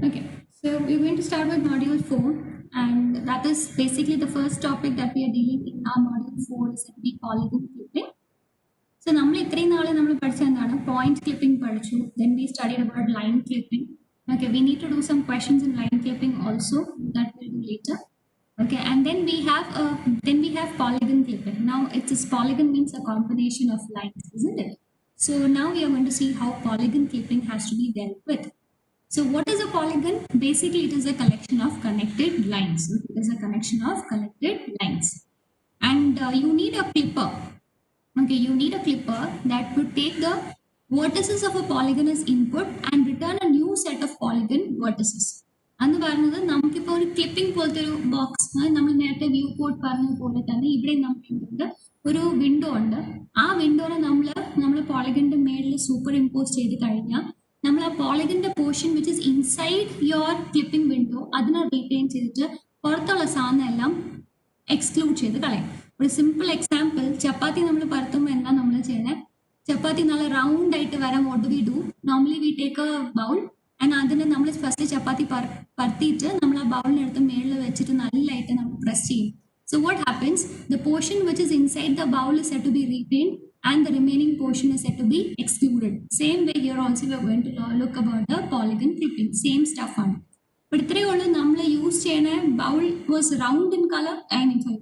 Okay, so we're going to start with module 4, and that is basically the first topic that we are dealing in our module 4 is going to be polygon clipping. So, നമ്മൾ ഇത്രയും നാളെ നമ്മൾ പഠിച്ച എന്താണ് point clipping പഠിച്ചു. Then we studied about line clipping. Okay, we need to do some questions in line clipping also that we'll do later. Okay, and then we have polygon clipping. Now, this polygon means a combination of lines, isn't it? So now we are going to see how polygon clipping has to be dealt with. So what is a polygon? Basically, it is a collection of connected lines. It is a connection of connected lines. And you need a clipper. Okay, you need a clipper that would take the vertices of a polygon as input and return a new set of polygon vertices. അന്ന് പറഞ്ഞത് നമുക്കിപ്പോൾ ഒരു clipping പോലത്തെ ഒരു box നമ്മൾ നേരത്തെ view port പറഞ്ഞ പോലെ തന്നെ ഇവിടെ നമുക്ക് ഒരു വിൻഡോ ഉണ്ട്. ആ വിൻഡോനെ നമ്മൾ പോളിഗന്റെ മേളിൽ സൂപ്പർ ഇമ്പോസ് ചെയ്ത് കഴിഞ്ഞാൽ നമ്മൾ ആ പോളിഗന്റെ portion which is inside your clipping window അതിനെ റീറ്റെയിൻ ചെയ്തിട്ട് പുറത്തുള്ള സാധനം എല്ലാം എക്സ്ക്ലൂഡ് ചെയ്ത് കളയും. ഒരു സിമ്പിൾ എക്സാമ്പിൾ, ചപ്പാത്തി നമ്മൾ പരത്തുമ്പോൾ എന്താ നമ്മൾ ചെയ്യുന്നത്? ചപ്പാത്തി നല്ല റൗണ്ട് ആയിട്ട് വരാൻ what we do? Normally we take A bowl and അതിനെ നമ്മൾ ഫസ്റ്റ് ചപ്പാത്തി പരത്തിയിട്ട് നമ്മൾ ആ ബൗളിനെടുത്ത് മേളിൽ വെച്ചിട്ട് നല്ലതായിട്ട് നമ്മൾ പ്രസ് ചെയ്യും. So what happens? The portion which is inside the bowl is said to be retained and the remaining portion is said to be excluded. Same way here also we are going to look about the polygon clipping. Same stuff on. But ഇത്രയേ ഉള്ളൂ. നമ്മൾ use ചെയ്യുന്ന bowl was round in color,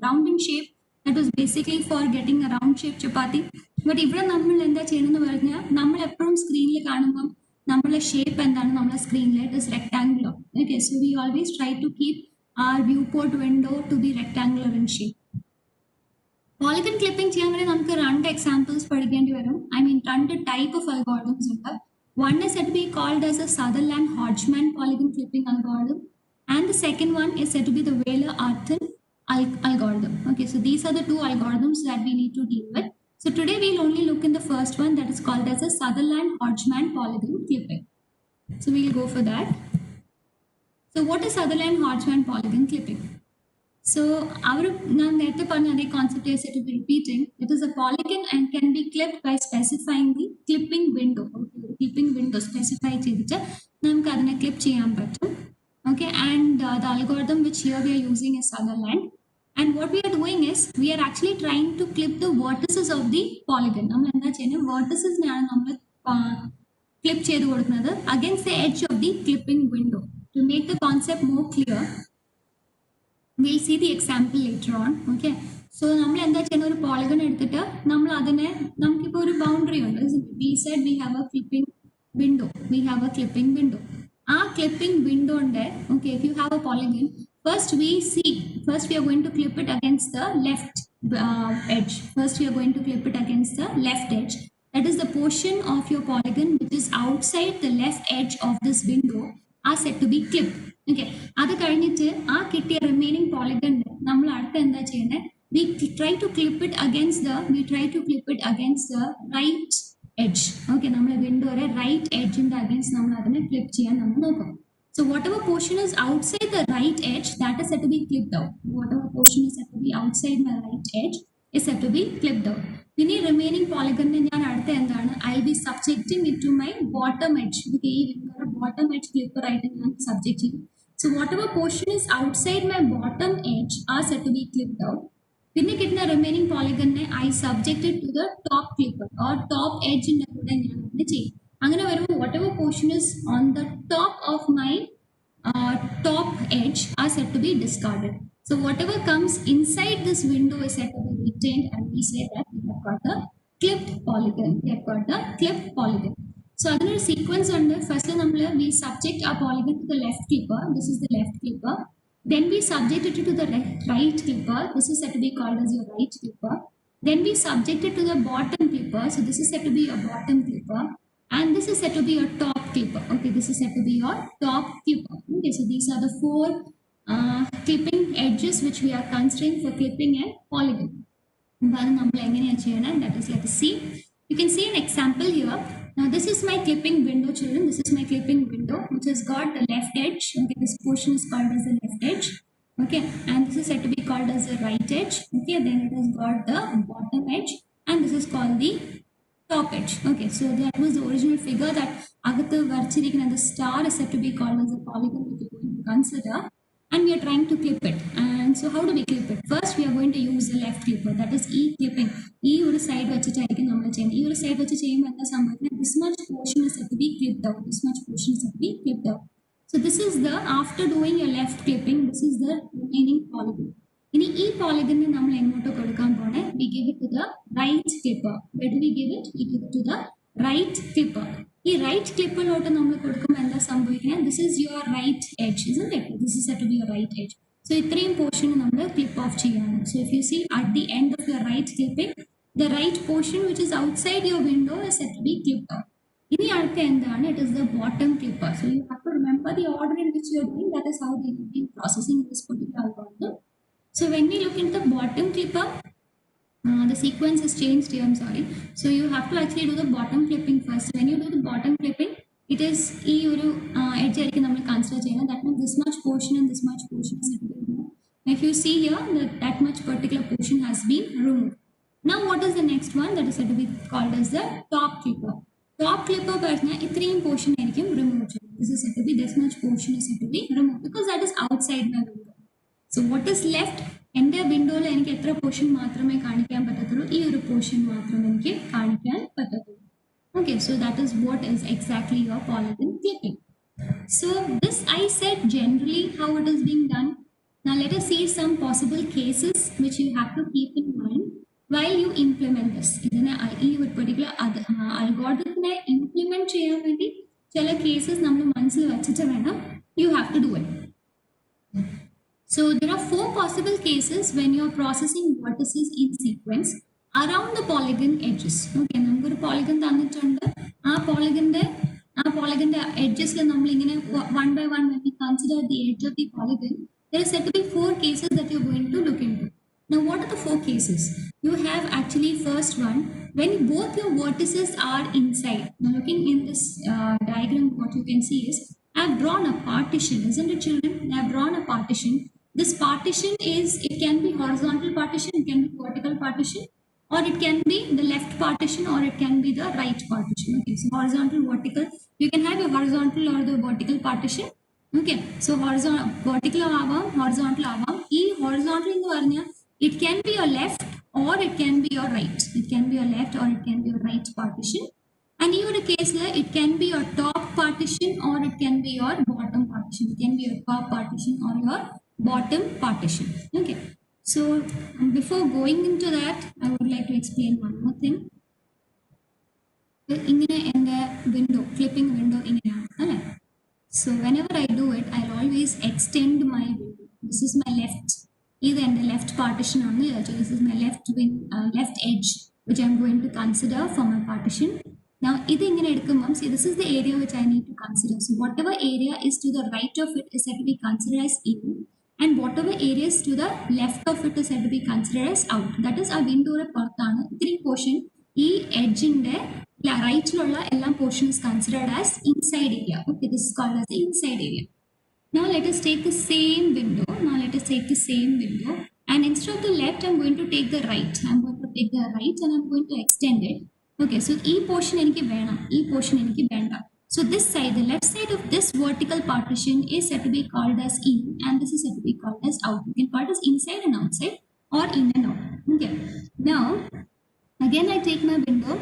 round in shape. That was basically for getting a round shape chapati. But ഇവിടെ നമ്മൾ എന്താ ചെയ്യണമെന്ന് പറഞ്ഞാൽ നമ്മൾ എപ്പോഴും സ്ക്രീനിൽ കാണുമ്പോൾ നമ്മളെ ഷേപ്പ് എന്താണ് നമ്മളെ സ്ക്രീനിൽ it is rectangular. Okay, so we always try to keep our viewport window to be rectangular in shape. Polygon clipping ചെയ്യാൻ വേണ്ടി നമുക്ക് രണ്ട് എക്സാമ്പിൾസ് പഠിക്കേണ്ടി വരും. രണ്ട് ടൈപ്പ് ഓഫ് അൽഗോരിതംസ് ഉണ്ട്. One is said to be called as a Sutherland-Hodgman polygon clipping algorithm, and the second one is said to be the Wheeler-Artin algorithm. Okay, so these are the two algorithms that we need to deal with. So today we'll only look in the first one, that is called as a Sutherland-Hodgman polygon clipping. So we'll go for that. So what is Sutherland-Hodgman polygon clipping? So our concept is to be repeating. It is a polygon and can be clipped by specifying the clipping window. Okay, the clipping window specify cheyidittu namukku adine clip cheyan pattum. Okay, and the algorithm which here we are using is Sutherland. And what we are doing is we are actually trying to clip the vertices of the polygon. Nammal endha cheyana vertices nanu nammal clip cheyidu kodukkunathu against the edge of the clipping window. To make the concept more clear, we'll see the example later on. Okay, so നമ്മൾ എന്താ ചെയ്യുന്ന ഒരു polygon എടുത്തിട്ട് നമ്മൾ അതിനെ നമുക്കിപ്പോൾ ഒരു boundary ഉണ്ട്. We said we have a clipping window. ആ clipping window ഉണ്ട്. Okay, if you have a polygon, first we are going to clip it against the left edge. That is the portion of your polygon which is outside the left edge of this window are said to be clipped. Okay, അത് കഴിഞ്ഞിട്ട് ആ കിട്ടിയ remaining polygon നമ്മൾ അടുത്ത് എന്താ ചെയ്യുന്നത്? We try to clip it against the right edge. Okay, നമ്മൾ വിൻഡോയുടെ right എഡ്ജിന്റെ against നമ്മൾ അതിനെ ക്ലിപ്പ് ചെയ്യാൻ നമ്മൾ നോക്കും. So whatever portion is outside the right edge, that is said to be clipped out. Whatever portion is said to be outside my right edge is said to be clipped out. ഇനി remaining പോളിഗണിനെ ഞാൻ അടുത്ത എന്താണ്? I will be subjecting it to my bottom edge. ഈ വിൻഡോയുടെ bottom edge clipper ആയിട്ട് ഞാൻ subject ചെയ്യും. So whatever portion is outside my bottom edge are set to be clipped out. പിന്നെ കിട്ടുന്ന റിമൈനിങ് പോളിഗണിനെ I subjected to the top clipper or top എഡ്ജിന്റെ കൂടെ ഞാൻ അതിനെ ചെയ്യും. അങ്ങനെ വരുമ്പോൾ whatever portion is on the top of my top edge are said to be discarded. So whatever comes inside this window is said to be retained, and we say that we have got the clipped polygon. So other sequence under first we subject our polygon to the left clipper. This is the left clipper. Then we subject it to the right clipper. This is said to be called as your right clipper. Then we subject it to the bottom clipper. So this is said to be a bottom clipper. And this is said to be your top clipper. Okay, this is said to be your top clipper. Okay, so these are the four clipping edges which we are considering for clipping a polygon. That is, let us see. You can see an example here. Now this is my clipping window, children. This is my clipping window which has got the left edge. Okay, this portion is called as the left edge. Okay, and this is said to be called as the right edge. Okay, then it has got the bottom edge, and this is called the top edge. Okay, so that was the original figure that agathu varchirikkunna the star is said to be called as a polygon which we are going to consider, and we are trying to clip it. And so how do we clip it? First we are going to use the left clipper, that is E clipping. E ഒരു side വെച്ചിട്ടായിരിക്കും നമ്മൾ ചെയ്യുന്നത്. ഈ ഒരു side വെച്ച് ചെയ്യുമ്പോൾ എന്താ സംഭവിക്കുന്നത്? This much portion is said to be clipped out. This much portion is said to be clipped out. So this is the, after doing your left clipping, this is the remaining polygon. ഇനി ഈ പോളിഗണിനെ നമ്മൾ എങ്ങോട്ട് കൊടുക്കാൻ പോണേ? We give it to the right clipper. Where do we give it? We give it to the right clipper. ഈ right clipperലോട്ട് നമ്മൾ കൊടുക്കുമ്പോൾ എന്താ സംഭവിക്കുന്നത്? This is your right edge, isn't it? This is said to be your right edge. So ഇത്രയും portion നമ്മൾ clip off ചെയ്യാണ്. So if you see at the end of your right clipping, the right portion which is outside your window is said to be clipped off. ഇനി അടുത്ത എന്താണ്? It is the bottom clipper. So you have to remember the order in which you are doing. That is how they will be processing this particular algorithm. So when we look into the bottom clipper, the sequence has changed here, I'm sorry. So you have to actually do the bottom clipping first. When you do the bottom clipping, it is edge consider that means this much portion and this much portion is removed. If you see here, that much particular portion has been removed. Now what is the next one? That is said to be called as the top clipper. Top clipper portion removed. This is said to be, this much portion is said to be removed because that is outside my window. So what is left? എൻ്റെ വിൻഡോയിൽ എനിക്ക് എത്ര portion മാത്രമേ കാണിക്കാൻ പറ്റത്തുള്ളൂ? ഈ ഒരു portion മാത്രമേ എനിക്ക് കാണിക്കാൻ പറ്റത്തുള്ളൂ. Okay, so that is what is exactly your polygon clipping. So this I said generally how it is being done. Now let us see some possible cases which you have to keep in mind while you implement this. ഇതിനെ ഈ ഒരു particular algorithm implement ചെയ്യാൻ വേണ്ടി ചില cases നമ്മൾ മനസ്സിൽ വെച്ചിട്ട് വേണം you have to do it. So there are 4 possible cases when you are processing vertices in sequence around the polygon edges. Okay, നമുക്ക് ഒരു polygon തന്നിട്ടുണ്ട്. ആ polygonന്റെ edges നമ്മൾ ഇങ്ങനെ one by one when we consider the edge of the polygon, there is said to be 4 cases that you are going to look into. Now what are the 4 cases? You have actually first one, when both your vertices are inside. Now looking in this diagram, what you can see is I have drawn a partition, isn't it children? I have drawn a partition. This partition is, it can be horizontal partition, it can be vertical partition, or it can be the left partition, or it can be the right partition. Okay, so horizontal, vertical, you can have a horizontal or the vertical partition. Okay, so vertical horizontal horizontal in the it can be your left or it can be your right. It can be your left or it can be your right partition. And in your case, it can be your top partition or it can be your bottom partition. It can be your top partition or your bottom partition. Okay, so before going into that, I would like to explain one more thing. In the window, clipping window in so whenever I do it, I'll always extend my window. This is my left, either in the left partition on the edge. This is my left edge which I'm going to consider for my partition. Now, see, this is the area which I need to consider. So whatever area is to the right of it is said to be considered as in, and whatever area is to the left of it is said to be considered as out. That is our window portion. E edge in the right portion is considered as inside area. Okay, this is called as the inside area. Now let us take the same window. And instead of the left, I'm going to take the right. I'm going to take the right and I'm going to extend it. Okay, so E portion benda. So this side, the left side of this vertical partition is said to be called as in, and this is said to be called as out. You can call it as inside and outside or in and out. Okay. Now, again I take my window.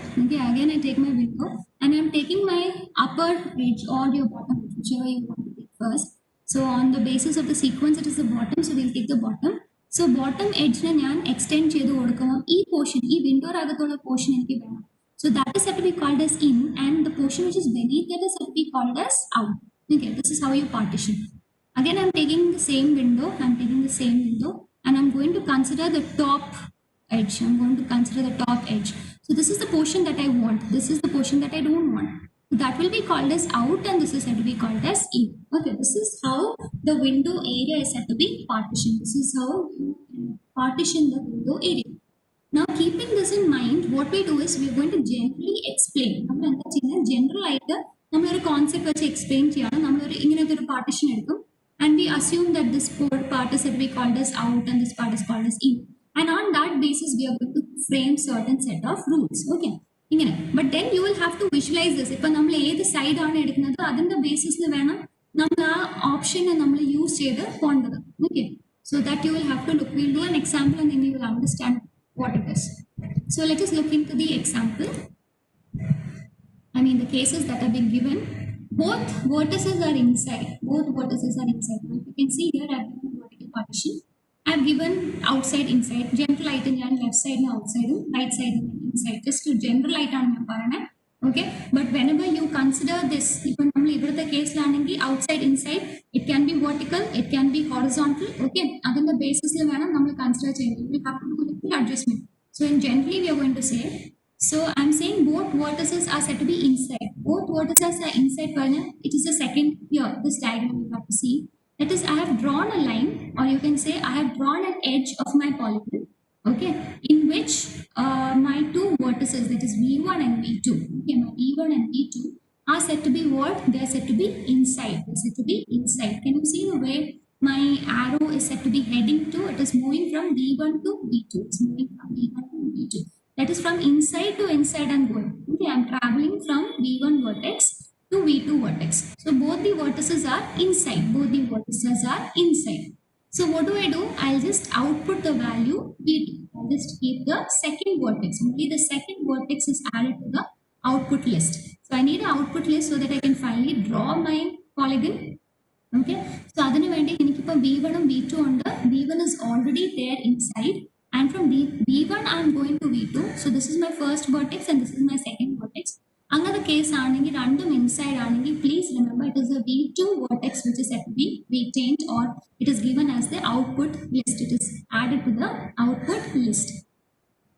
And I'm taking my upper edge or your bottom edge, whichever you want to take first. So on the basis of the sequence, it is the bottom. So we'll take the bottom. So bottom edge na extend chedu kodukkum. E portion, e window ragathula portion eniki venam. So that is said to be called as in, and the portion which is beneath that is said to be called as out. Okay, this is how you partition. Again, I'm taking the same window, and I'm going to consider the top edge. So this is the portion that I want. This is the portion that I don't want. So that will be called as out, and this is said to be called as in. Okay, this is how the window area is said to be partitioned. This is how you partition the window area. Now, keeping this in mind, what we do is we are going to generally explain. General item, we concept which explain partition, and we assume that this part is said to be called as out and this part is called as in. And on that basis, we are going to frame certain set of rules. Okay. But then you will have to visualize this. If നമ്മൾ ഏത് side ആണ് എടുക്കുന്നത് അതിന്റെ ബേസിസിൽ വേണം നമ്മൾ ആ ഓപ്ഷനെ നമ്മൾ use ചെയ്ത് പോകേണ്ടത്. Okay, so that you will have to look. We'll do an example and then you will understand what it is. So let us look into the example. I mean the cases that have been given. Both vertices are inside. Both vertices are inside. Now, you can see here I have given a vertical partition. I have given outside inside. General light in left side and outside, right side and inside. Just to general light on my okay. But whenever you consider this, if the case learning outside inside, it can be vertical, it can be horizontal. Okay. Other the basis we consider changing. We have to do a little adjustment. So in generally we are going to say. So I'm saying both vertices are said to be inside. Both vertices are inside. It is the second here. This diagram you have to see. That is, I have drawn a line, or you can say I have drawn an edge of my polygon. Okay, in which my two vertices, that is V1 and V2. Okay, my V1 and V2 are said to be what? They are said to be inside. They are said to be inside. Can you see the way my arrow is said to be heading to? It is moving from V1 to V2. It's moving from V1 to V2. That is from inside to inside and going. Okay, I am traveling from V1 vertex to V2 vertex. So both the vertices are inside. Both the vertices are inside. So what do? I'll just output the value V2. I'll just keep the second vertex. Only the second vertex is added to the output list. So I need an output list so that I can finally draw my polygon. Okay. So adinu vendi enikku ipo V1 and V2 undu. V1 is already there inside. And from V1 I am going to V2. So this is my first vertex and this is my second vertex. Another case aanengi random inside aanengi, please remember it is a V2 vertex which is said to be retained, or it is given as the output list. It is added to the output list.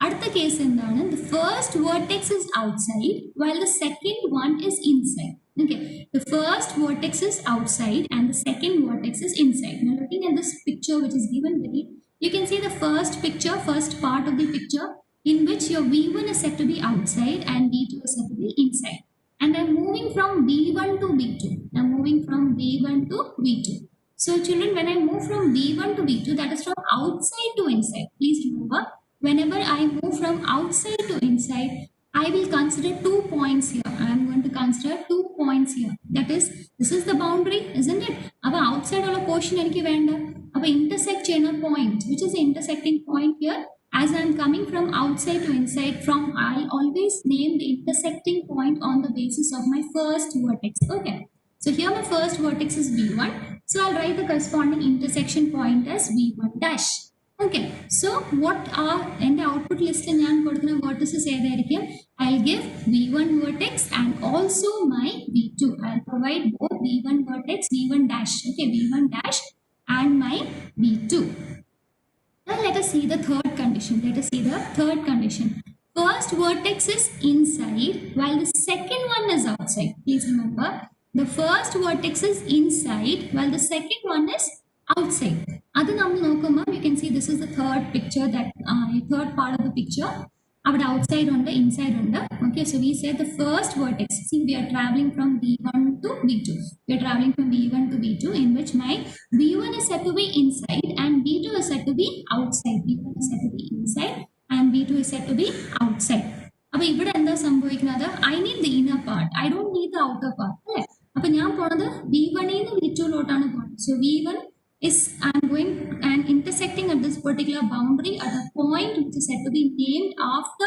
Adutha case endana, the first vertex is outside while the second one is inside. Okay, the first vertex is outside and the second vertex is inside. Now looking at this picture which is given beneath, you can see the first picture, first part of the picture, in which your V1 is said to be outside and V2 is said to be inside. And I'm moving from V1 to V2. I'm moving from V1 to V2. So children, when I move from V1 to V2, that is from outside to inside. Please remember, whenever I move from outside to inside, I will consider 2 points here. I am going to consider 2 points here. That is, this is the boundary, isn't it? Our outside or a portion our intersect chain a point, which is the intersecting point here. As I am coming from outside to inside, I'll always name the intersecting point on the basis of my first vertex. Okay. So here my first vertex is V1. So I'll write the corresponding intersection point as V1 dash. Okay. So what are in the output list in vertices? I'll give V1 vertex and also my V2. I'll provide both V1 vertex, V1 dash. Okay, V1 dash and my V2. Now let us see the third condition. Let us see the third condition. First vertex is inside while the second one is outside. Please remember, the first vertex is inside while the second one is outside. You can see this is the third picture, that third part of the picture. Outside on the inside on the. Okay, so we said the first vertex. See, we are traveling from V1 to V2. We are traveling from V1 to V2, in which my V1 is said to be inside and V2 is said to be outside. V1 is said to be inside and V2 is said to be outside. I need the inner part. I don't need the outer part. V1 in V2 so V1 is, I am going and intersecting at this particular boundary at a point which is said to be named after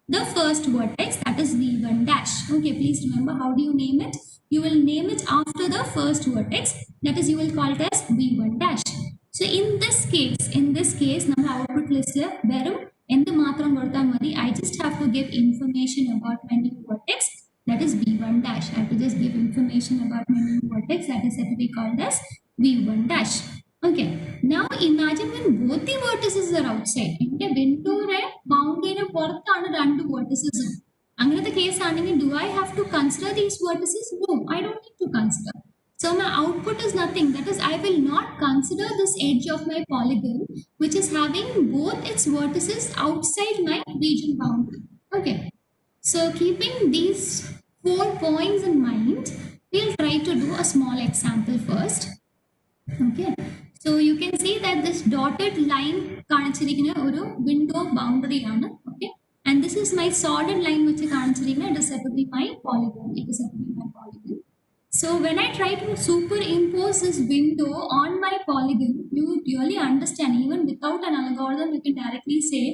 the first vertex, that is V1 dash. Okay, please remember, how do you name it? You will name it after the first vertex, that is you will call it as V1 dash. So in this case, now output list I just have to give information about my new vertex, that is V1 dash. I have to just give information about my new vertex, that is said to be called as V1 dash. Okay, now imagine when both the vertices are outside. Boundary two vertices. Under the case, do I have to consider these vertices? No, I don't need to consider. So my output is nothing. That is, I will not consider this edge of my polygon, which is having both its vertices outside my region boundary. Okay, so keeping these 4 points in mind, we'll try to do a small example first. Okay, so you can see that this dotted line window boundary. Okay, and this is my solid line which it is said to be my polygon. It is said to be my polygon. So when I try to superimpose this window on my polygon, you really understand, even without an algorithm, you can directly say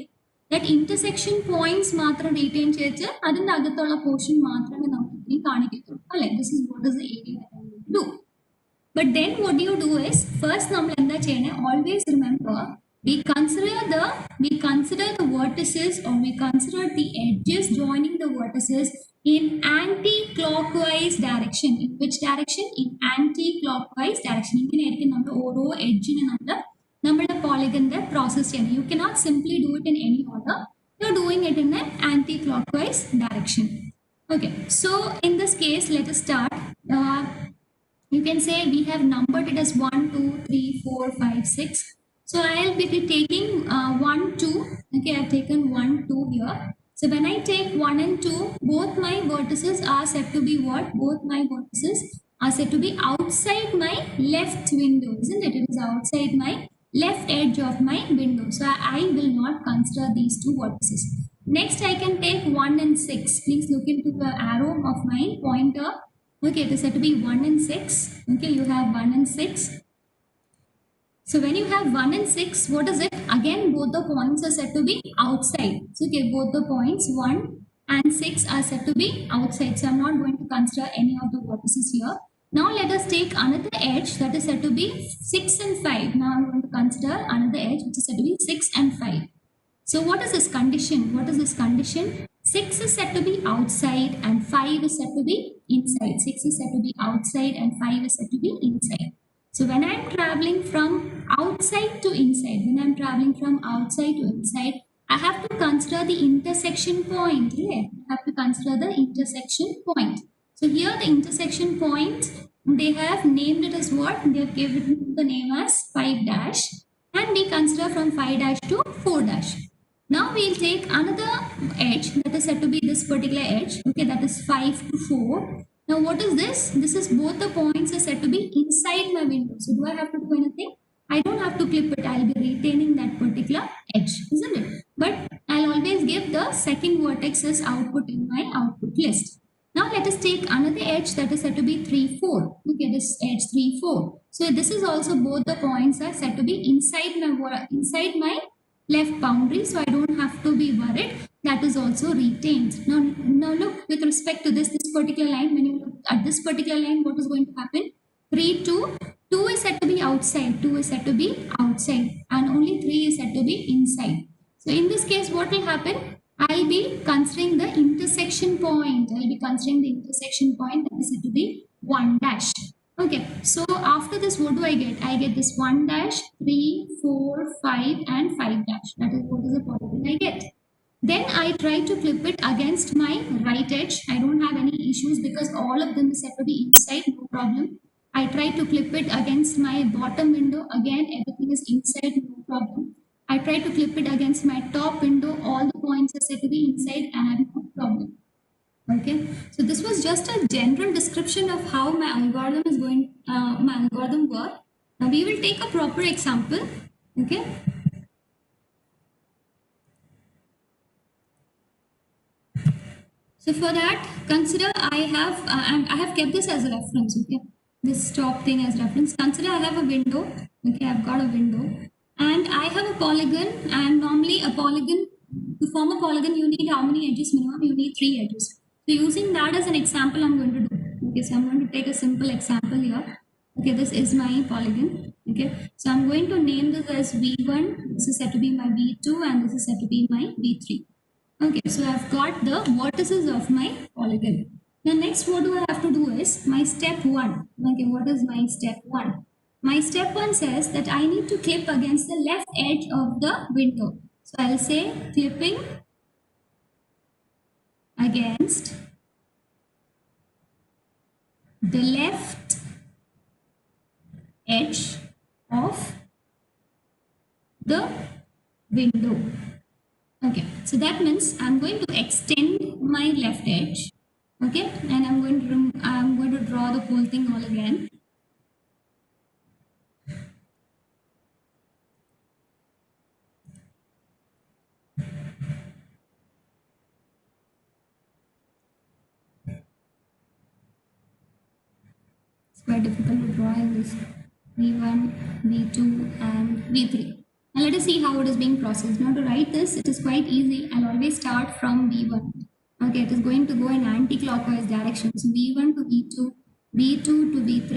that intersection points മാത്രം retain ചെയ്ത് അതിൻ്റെ അകത്തുള്ള portion മാത്രമേ നമുക്ക് ഇനി കാണിക്കത്തുള്ളൂ. അല്ലേ? This is what is the area that I want to do. But then what you do is, first നമ്മൾ എന്താ ചെയ്യണേ, always remember, we consider the vertices, or we consider the edges joining the vertices in anti-clockwise direction. In which direction? In anti-clockwise direction. ഇങ്ങനെയായിരിക്കും നമ്മൾ ഓരോ എഡ്ജിനെ നമ്മുടെ പോളിഗന്റെ process ചെയ്യണം. You cannot simply do it in any order. You're doing it in an anti-clockwise direction. Okay, so in this case, let us start. You can say we have numbered it as 1, 2, 3, 4, 5, 6. So I'll be taking 1, 2. Okay, I've taken 1, 2 here. So when I take 1 and 2, both my vertices are said to be what? Both my vertices are said to be outside my left window, isn't it? It is outside my left edge of my window. So I will not consider these two vertices. Next, I can take 1 and 6. Please look into the arrow of my pointer. Okay, it is said to be 1 and 6. Okay, you have 1 and 6. So when you have 1 and 6, what is it? Again, both the points are said to be outside. So okay, both the points 1 and 6 are said to be outside. So I'm not going to consider any of the vertices here. Now let us take another edge that is said to be 6 and 5. Now I'm going to consider another edge which is said to be 6 and 5. So what is this condition? What is this condition? 6 is said to be outside and 5 is said to be inside. 6 is said to be outside and 5 is said to be inside. So when I am traveling from outside to inside, I have to consider the intersection point. Yeah? I have to consider the intersection point. So here the intersection point, they have named it as what? They have given the name as 5 dash, and we consider from 5 dash to 4 dash. Now we'll take another edge that is said to be this particular edge. Okay, that is 5 to 4. Now what is this? This is both the points are said to be inside my window. So do I have to do anything? I don't have to clip it. I'll be retaining that particular edge, isn't it? But I'll always give the second vertex as output in my output list. Now let us take another edge that is said to be 3, 4. Okay, this edge 3, 4. So this is also both the points are said to be inside my left boundary, so I don't have to be worried. That is also retained. Now look, with respect to this particular line, when you look at this particular line, what is going to happen? 3, 2 is said to be outside, 2 is said to be outside, and only 3 is said to be inside. So in this case, what will happen? I'll be considering the intersection point. That is said to be 1 dash. Okay, so after this, what do I get? I get this 1 dash, 3, 4, 5, and 5 dash. That is what is the polygon I get. Then I try to clip it against my right edge. I don't have any issues because all of them is said to be inside, no problem. I try to clip it against my bottom window. Again, everything is inside, no problem. I try to clip it against my top window. All the points are said to be inside and I have no problem. Okay, so this was just a general description of how my algorithm work. Now we will take a proper example. Okay. So for that, consider I have kept this as a reference. Okay, this top thing as reference. Consider I have a window. Okay, I've got a window, and I have a polygon. And normally a polygon, to form a polygon, you need how many edges minimum? You need 3 edges. So using that as an example, I'm going to do. Okay, so I'm going to take a simple example here. Okay, this is my polygon. Okay, so I'm going to name this as V1. This is said to be my V2, and this is said to be my V3. Okay, so I've got the vertices of my polygon. Now next, what do I have to do is my step 1. Okay, what is my step 1? My step 1 says that I need to clip against the left edge of the window. So I'll say clipping against the left edge of the window. Okay, so that means I'm going to extend my left edge. Okay, and I'm going to draw the whole thing all again. quite difficult to draw in this V1, V2 and V3. Now let us see how it is being processed. Now to write this, it is quite easy. I'll always start from V1. Okay, it is going to go in anti-clockwise direction. So V1 to V2, V2 to V3,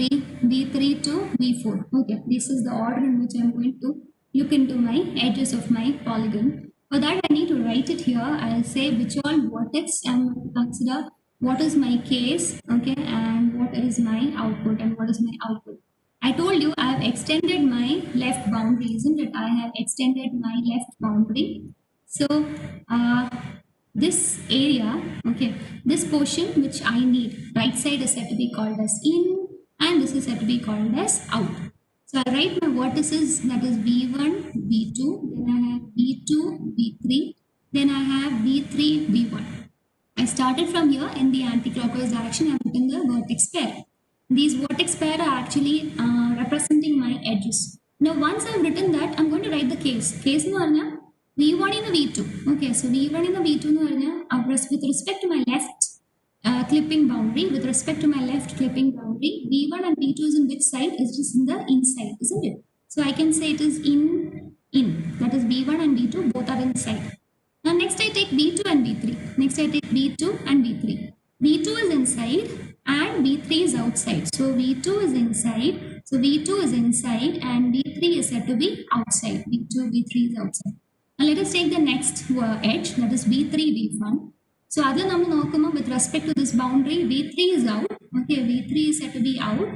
V3 to V4. Okay, this is the order in which I'm going to look into my edges of my polygon. For that, I need to write it here. I'll say which all vertex I'm going to consider, what is my case, okay, and what is my output and what is my output. I told you I have extended my left boundary, isn't it? I have extended my left boundary. So this area, okay, this portion which I need, right side is said to be called as in and this is said to be called as out. So I write my vertices, that is V1, V2, then I have V2, V3, then I have V3, V1. I started from here in the anti-clockwise direction. I have written the vertex pair. These vertex pair are actually representing my edges. Now once I have written that, I am going to write the case. Case in the V1 in the V2. Okay, so V1 in the V2 with respect to my left clipping boundary, with respect to my left clipping boundary, V1 and V2 is in which side? It's just in the inside, isn't it? So I can say it is in. That is V1 and V2 both are inside. Now next I take V2 and V3. Next I take V2 and V3. V2 is inside and V3 is outside. So V2 is inside. So V2 is inside and V3 is said to be outside. V2, V3 is outside. Now let us take the next edge, that is V3, V1. So other number with respect to this boundary, V3 is out. Okay, V3 is said to be out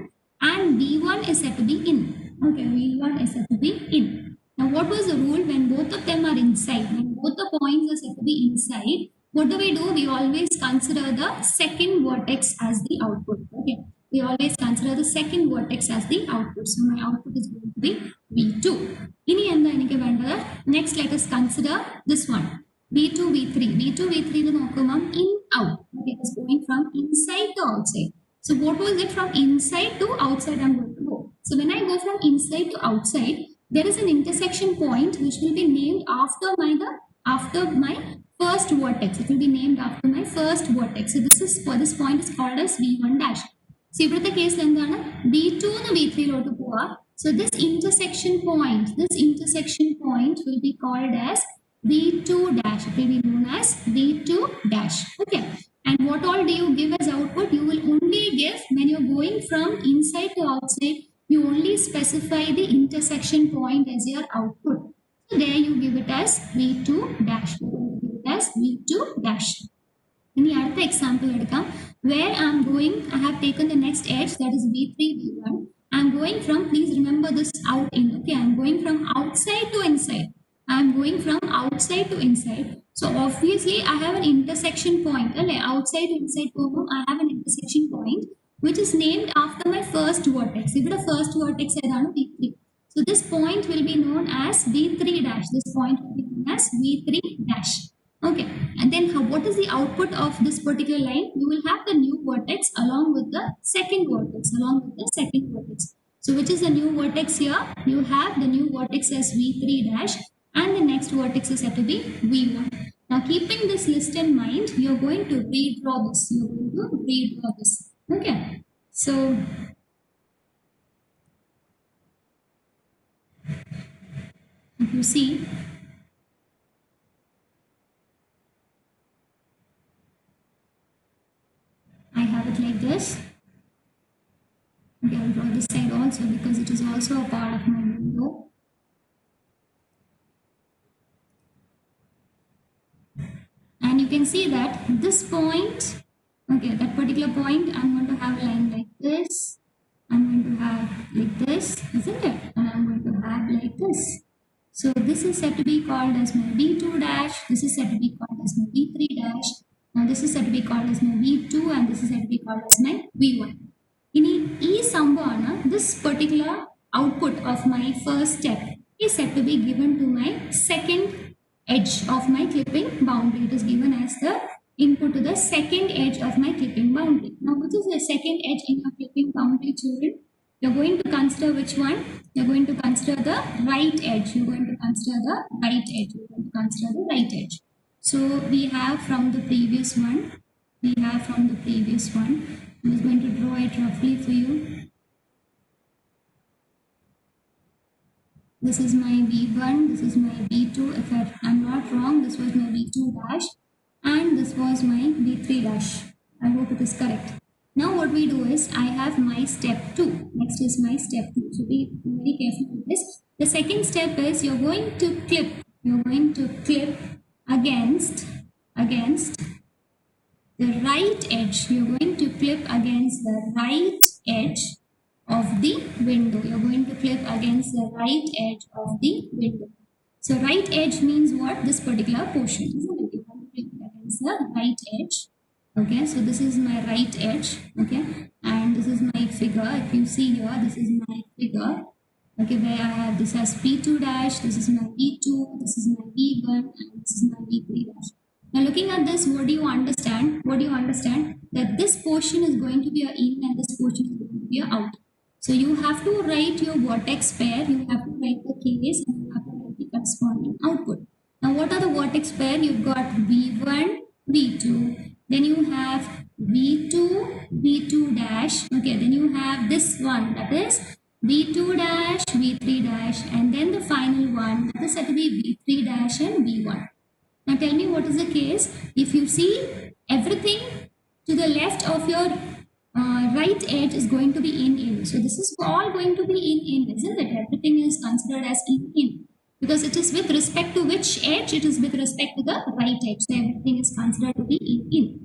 and V1 is said to be in. Okay, V1 is said to be in. Now what was the rule when both of them are inside? When both the points are said to be inside, what do? We always consider the second vertex as the output. Okay, we always consider the second vertex as the output. So my output is going to be V2. Next let us consider this one. V2, V3. V2, V3 in, out. Okay, it is going from inside to outside. So what was it from inside to outside I'm going to go? So when I go from inside to outside, there is an intersection point which will be named after my first vertex. It will be named after my first vertex. So this point is called as V1 dash. So in the case V2 and V3 so this intersection point will be called as V2 dash. It will be known as V2 dash. Okay. And what all do you give as output? You will only give when you're going from inside to outside. You only specify the intersection point as your output. So there you give it as V2 dash. You will give it as V2 dash. In the other example, where I am going, I have taken the next edge, that is V3, V1. I am going from, please remember this out in. Okay, I am going from outside to inside. I am going from outside to inside. So obviously, I have an intersection point. Outside to inside, I have an intersection point which is named after my first vertex. If the first vertex is V3. So this point will be known as V3 dash. This point will be known as V3 dash. Okay, and then what is the output of this particular line? You will have the new vertex along with the second vertex. So which is the new vertex here? You have the new vertex as V3 dash and the next vertex is said to be V1. Now keeping this list in mind, you are going to redraw this. Okay, so if you see, I have it like this. Okay, I'll draw this side also because it is also a part of my window. And you can see that this point, okay, that particular point, I'm going to have a line like this. I'm going to have like this, isn't it? And I'm going to have like this. So this is said to be called as my V2 dash. This is said to be called as my V3 dash. Now this is said to be called as my V2 and this is said to be called as my V1. In this particular output of my first step is said to be given to my second edge of my clipping boundary. It is given as the input to the second edge of my clipping boundary. Now which is the second edge in your clipping boundary, children? You're going to consider which one? You're going to consider the right edge. So we have from the previous one. I'm just going to draw it roughly for you. This is my V1, this is my V2. If I'm not wrong, this was my V2 dash and this was my V3 dash. I hope it is correct. Now what we do is I have my step 2. Next is my step 2. So be very careful with this. The second step is you're going to clip. You're going to clip against the right edge. You're going to clip against the right edge of the window. You're going to clip against the right edge of the window. So right edge means what? This particular portion, isn't it? You want to clip against the right edge. Okay, so this is my right edge. Okay, and this is my figure. If you see here, this is my figure. Okay, where I have this as P2 dash, this is my V2, this is my V1, and this is my V3 dash. Now looking at this, what do you understand? What do you understand? That this portion is going to be a in and this portion is going to be a out. So you have to write your vertex pair, you have to write the case and you have to write the corresponding output. Now what are the vertex pair? You've got V1, V2, then you have V2, V2 dash, okay, then you have this one, that is V2 dash, V3 dash, and then the final one, that is said to be V3 dash and V1. Now tell me what is the case. If you see everything to the left of your right edge is going to be in. So this is all going to be in, isn't it? Everything is considered as in. Because it is with respect to which edge? It is with respect to the right edge. So everything is considered to be in.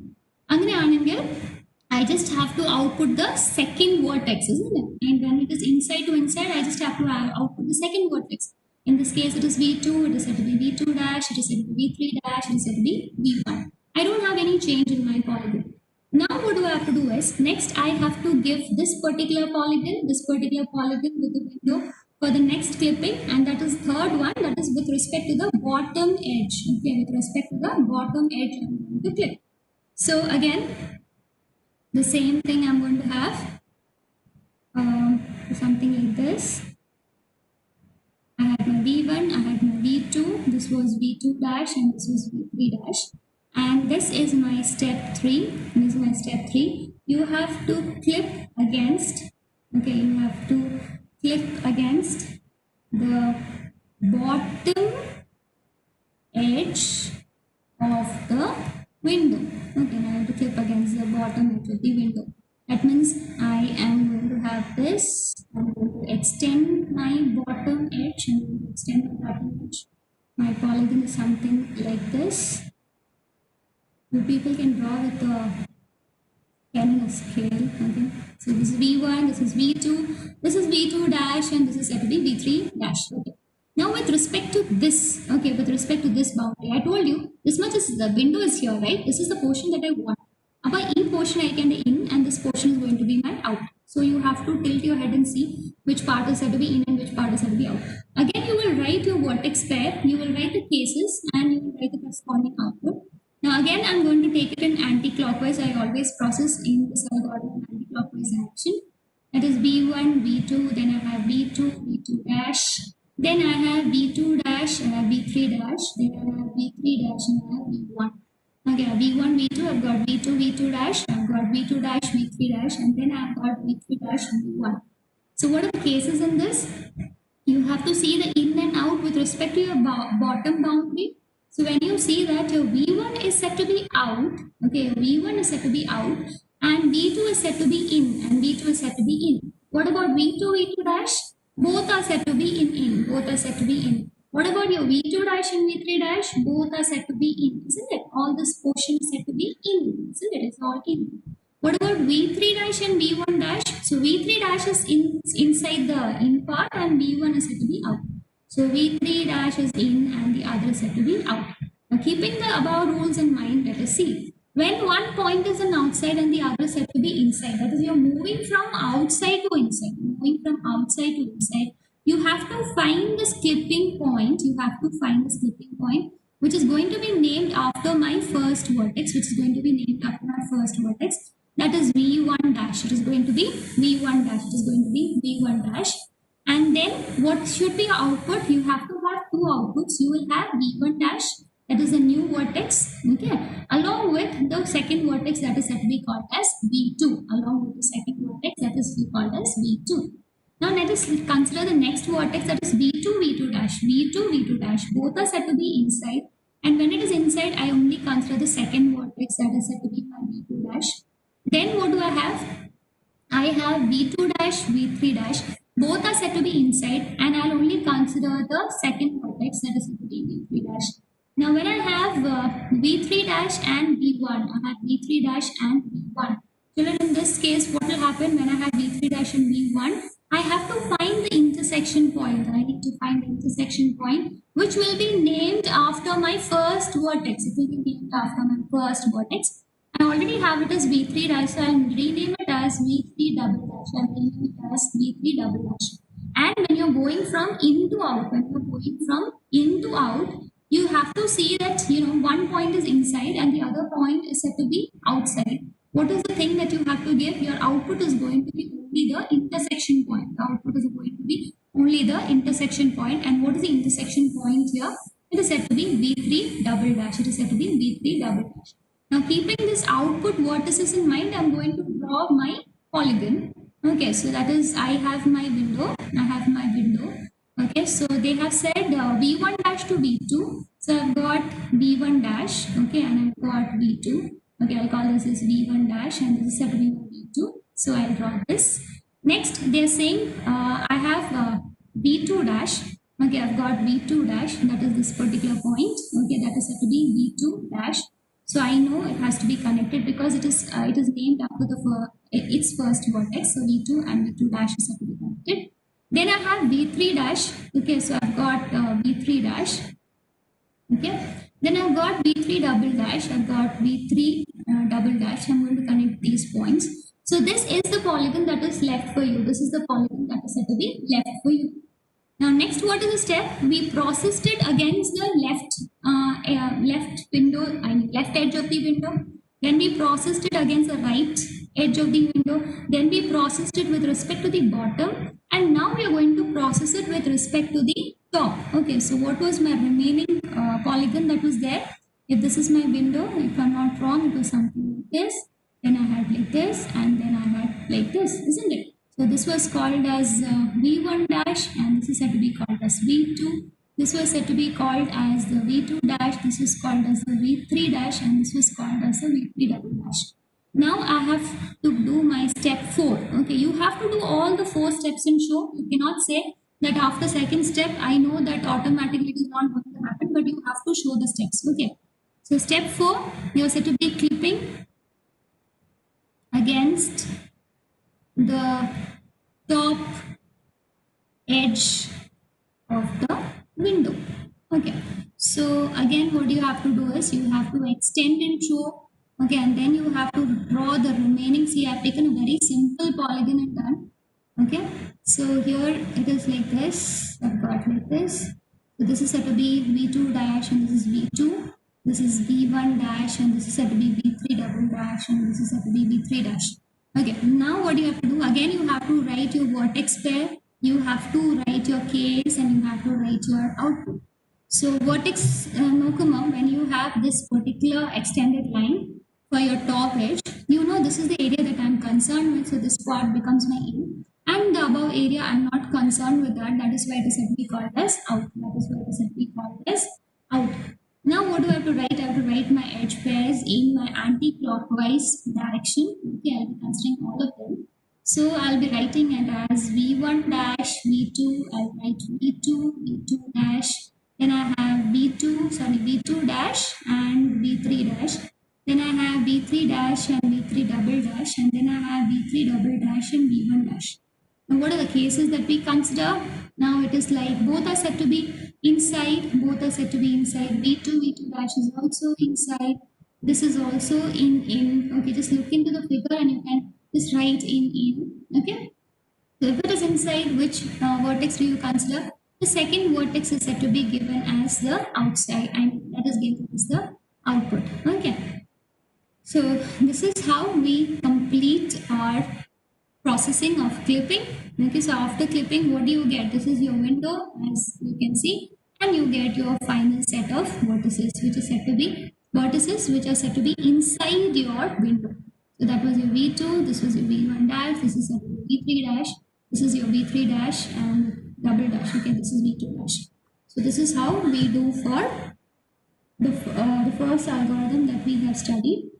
I just have to output the second vertex, isn't it? And when it is inside to inside, I just have to output the second vertex. In this case, it is V2, it is said to be V2 dash, it is said to be V3 dash, it is said to be V1. I don't have any change in my polygon. Now what do I have to do is, next I have to give this particular polygon with the window for the next clipping, and that is third one, that is with respect to the bottom edge. Okay, with respect to the bottom edge I'm going to clip. So again, the same thing I'm going to have something like this. I had my V1, I had my V2, this was V2 dash and this was V3 dash. And this is my step 3. This is my step 3. You have to clip against, okay, you have to clip against the bottom edge of the window. Okay, now I have to clip against the bottom edge of the window. That means I am going to have this. I'm going to extend my bottom edge. I'm going to extend my bottom edge. My polygon is something like this. You people can draw with the pen scale. Okay. So this is V1, this is V2, this is V2 dash, and this is said to be V3 dash. Okay. Now with respect to this, okay, with respect to this boundary, I told you this much is the window is here, right? This is the portion that I want. By in portion I can in, and this portion is going to be my out. So you have to tilt your head and see which part is said to be in and which part is said to be out. Again, you will write your vertex pair, you will write the cases, and you will write the corresponding output. Now again, I'm going to take it in anti-clockwise. I always process in this algorithm anti-clockwise direction. That is V1, V2, then I have V2, V2 dash, then I have V2 dash, I have V3 dash, then I have V3 dash, and I have V1. Okay, V1, V2, I've got V2, V2 dash, I've got V2 dash, V3 dash, and then I've got V3 dash, V1. So what are the cases in this? You have to see the in and out with respect to your bottom boundary. So when you see that your V1 is set to be out, okay, V1 is set to be out, and V2 is set to be in, and V2 is set to be in. What about V2, V2 dash? Both are set to be in, both are set to be in. What about your V2 dash and V3 dash? Both are set to be in, isn't it? All this portion is set to be in, isn't it? It's all in. What about V3 dash and V1 dash? So V3 dash is inside the in part and V1 is set to be out. So V3 dash is in and the other is set to be out. Now keeping the above rules in mind, let us see. When one point is an outside and the other is set to be inside, that is you're moving from outside to inside, moving from outside to inside, you have to find this clipping point, which is going to be named after my first vertex, that is V1 dash. It is going to be V1 dash. And then what should be output? You have to have two outputs. You will have V1 dash, that is a new vertex, okay, along with the second vertex that is said to be called as V2, Now let us consider the next vertex, that is V2, V2 dash. V2, V2 dash. Both are said to be inside. And when it is inside, I only consider the second vertex, that is said to be my V2 dash. Then what do I have? I have V2 dash, V3 dash. Both are said to be inside, and I'll only consider the second vertex, that is said to be V3 dash. Now when I have V3 dash and V1, I have V3 dash and V1. Children, in this case, what will happen when I have V3 dash and V1? I have to find the intersection point. I need to find the intersection point, which will be named after my first vertex. It will be named after my first vertex. I already have it as V3 dash, so I'll rename it as V3 double dash. I'll rename it as V3 double dash. And when you're going from in to out, you have to see that one point is inside and the other point is said to be outside. What is the thing that you have to give? Your output is going to be only the intersection point. The output is going to be only the intersection point. And what is the intersection point here? It is said to be V3 double dash. It is said to be V3 double dash. Now, keeping this output vertices in mind, I'm going to draw my polygon. Okay, so that is, I have my window. Okay, so they have said V1 dash to V2. So I've got V1 dash. Okay, and I've got V2. Okay, I'll call this as V1 dash, and this is said to be V2. So I'll draw this. Next, they're saying I have V2 dash. Okay, I've got V2 dash. That is this particular point. Okay, that is said to be V2 dash. So I know it has to be connected because it is named after its first vertex. So V2 and V2 dash is said to be connected. Then I have V3 dash. Okay, so I've got V3 dash. Okay. Then I've got V3 double dash. I've got V3 double dash. I'm going to connect these points. So this is the polygon that is left for you. This is the polygon that is said to be left for you. Now next, what is the step? We processed it against the left edge of the window. Then we processed it against the right edge of the window. Then we processed it with respect to the bottom. And now we are going to process it with respect to the top. Okay, so what was my remaining polygon that was there? If this is my window, if I'm not wrong, it was something like this. Then I had like this, and then I had like this, isn't it? So this was called as V1 dash, and this is said to be called as V2. This was said to be called as the V2 dash. This was called as the V3 dash, and this was called as the V3 double dash. Now I have to do my step 4. Okay, you have to do all the 4 steps in show. You cannot say that after second step, I know that automatically it is not going to happen, but you have to show the steps. Okay, so step 4, you are said to be clipping against the top edge of the window. Okay, so again what you have to do is you have to extend and show. Okay, and then you have to draw the remaining. See, I have taken a very simple polygon and done. Okay, so here it is like this. I've got like this. So this is said to be V2 dash, and this is V2. This is V1 dash, and this is said to be V3 double dash, and this is said to be V3 dash. Okay, now what you have to do? Again, you have to write your vertex pair. You have to write your case, and you have to write your output. So vertex Nokuma, when you have this particular extended line for your top edge, you know this is the area that I'm concerned with. So this part becomes my in. And the above area, I'm not concerned with that. That is why it is said to be called as out. That is why it is said to be called as out. Now what do I have to write? I have to write my edge pairs in my anti-clockwise direction. Okay, I'll be considering all of them. So I'll be writing it as V1 dash, V2, I'll write V2, V2 dash. Then I have V2 dash and V3 dash. Then I have V3 dash and V3 double dash. And then I have V3 double dash and V1 dash. Now what are the cases that we consider? Now it is like both are said to be inside, V2 dash is also inside, this is also in. Okay, just look into the figure and you can just write in. Okay, so if it is inside, which vertex do you consider? The second vertex is said to be given as the outside, and that is given as the output. Okay, so this is how we complete our processing of clipping. Okay, so after clipping, what do you get? This is your window, as you can see, and you get your final set of vertices, which are said to be inside your window. So that was your V2, this was your V1 dash, this is said to be V3 dash. This is your V3 dash and double dash. Okay, this is V2 dash. So this is how we do for the first algorithm that we have studied.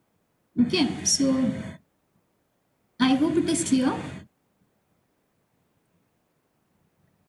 Okay, so I hope it is clear.